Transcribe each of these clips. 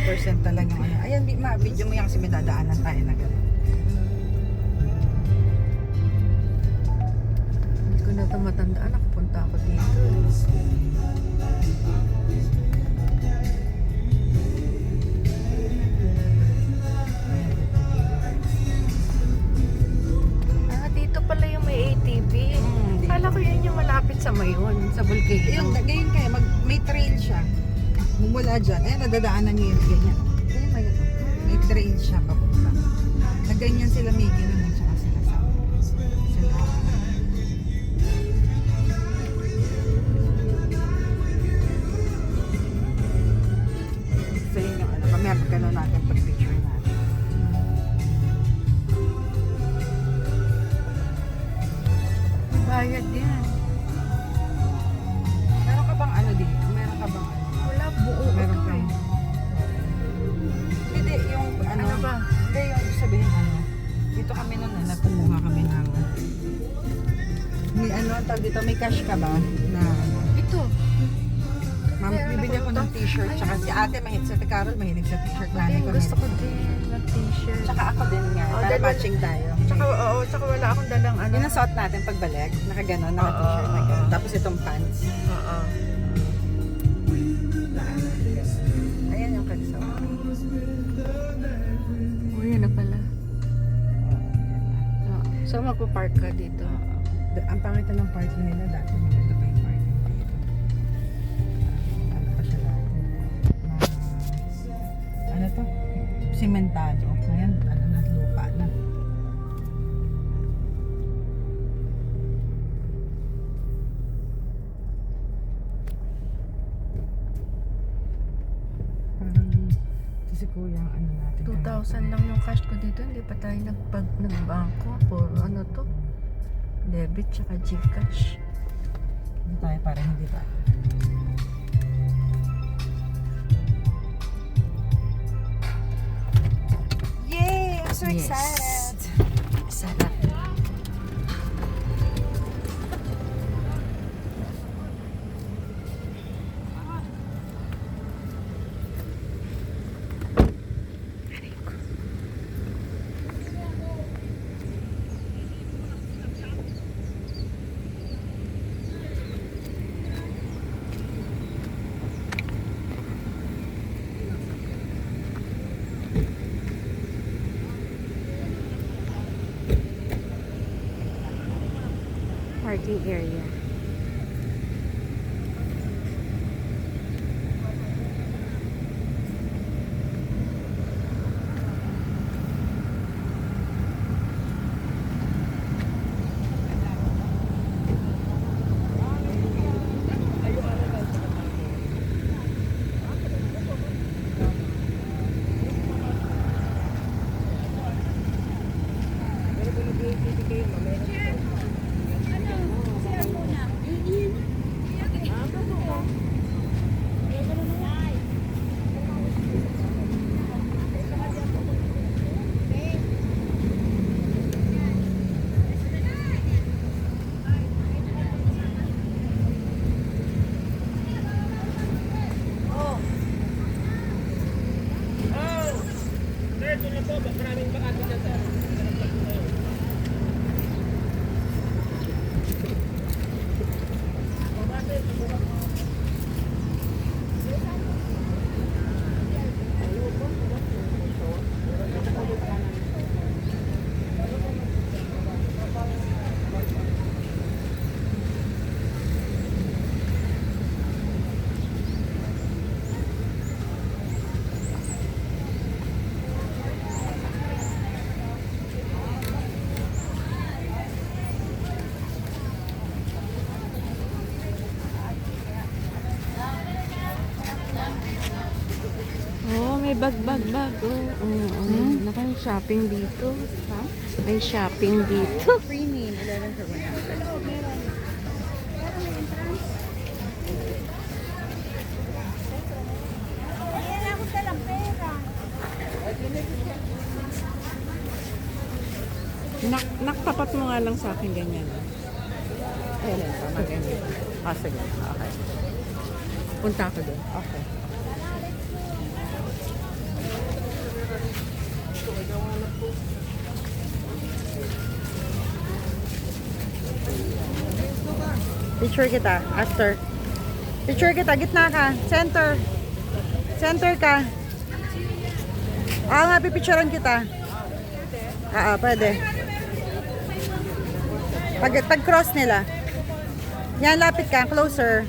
1% talaga yung ano. Ayan, video mo yan kasi may dadaanan tayo na gano'n. Hindi ko na ito matandaan. Nakapunta ako dito. Dito pala yung may ATV. Kala ko yun yung malapit sa Mayon, sa Volcano. Ayun, ganyan kayo. May trail siya. Mula dyan. Ayan, nadadaanan niyo yung ganyan. Ayan, may trail siya papunta. Na ganyan sila may ginanon tsaka sila sa sila. So yun yung ano, mamaya pagkano natin pag-picture natin. Bayad yan. Meron ka bang ano dito? Meron ka bang ano? Wala, buo Meron ito kang... eh. Hindi, yung ano, Ano ba? Hindi, yung sabihin ano. Dito kami nun na kumuha kami ng... May ano, tawag dito, may cash ka ba? Na ano? Ito. Ma'am, bibigyan ko ng t-shirt. Tsaka si ate, si ate Carol, mahilig sa t-shirt. Nanay ko Gusto mahilig. ko din ng t-shirt. Tsaka ako din nga. Oh, Para dahil- matching tayo. Tsaka, oo, tsaka wala akong dalang ano. Yun ang suot natin pagbalik. Naka-ganon, naka-t-shirt na gano'n. Oo. Tapos itong pants. Oo. Ayan yung kalisa. Oh, yan na pala. Oh. So, magpa-park ka dito. Ang pangitan ng parking nila dati. Maganda pa yung parking dito. Ano pa siya dati? Ano to? Sementado. Ngayon, ano na, lupa na. Parang si kuya ang ano natin. 2,000 lang yung cash ko dito. Hindi pa tayo nagbangko. For ano to? Debit tsaka Gcash. Hindi tayo para hindi tayo. Yay! I'm so Yes. excited! Sarap. Parking area. May bag. Naka-shopping dito. Ha? May shopping dito. Premium, 11 for 100. Naktapat mo nga lang sa akin ganyan. Ayan, tama ganyan. Sige. Okay. Punta ako doon. Okay. Picture kita. After. Picture kita. Gitna ka. Center. Center ka. Nga, pipicturean kita. Pwede. Pag-cross nila. Yan, lapit ka. Closer.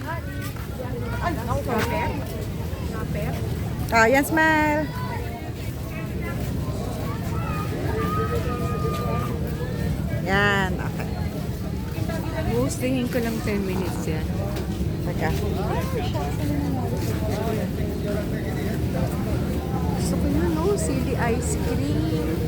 Yan, smile. Yan, okay. Tingin ko lang 10 minutes yan. Teka. Gusto ko na, no? Silly ice cream.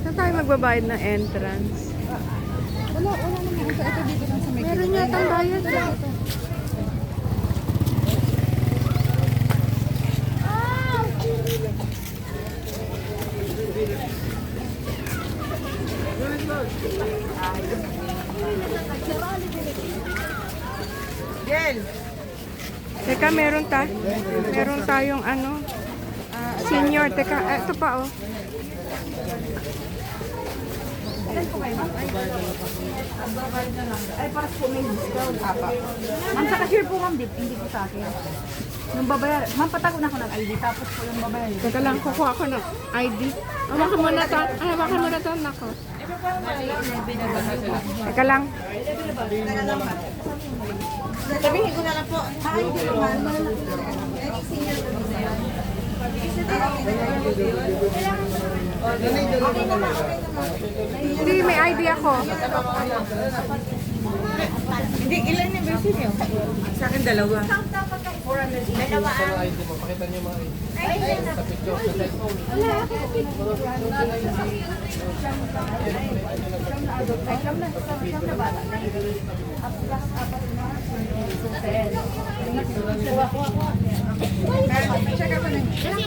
Saan tayo magbabayad ng entrance? Wala naman. Ito dito lang sa may Meron yata ang bayad. Gel. Teka, meron tayong ano, senior. Teka, ito pa oh. Ay, para po may discount. Ma'am, sa cashier po ma'am, hindi po sa akin. Yung babayar, ma'am, patago na ako ng ID, tapos po yung babayar. Teka lang, kukuha ko ng ID. Hawakan mo na to. Hawakan mo na to, nako. Teka lang. Sabihin ko na lang po. ID naman. Hindi, may ID ako. Hindi, ilan yung version niyo? Sa akin, dalawa. Check ako na.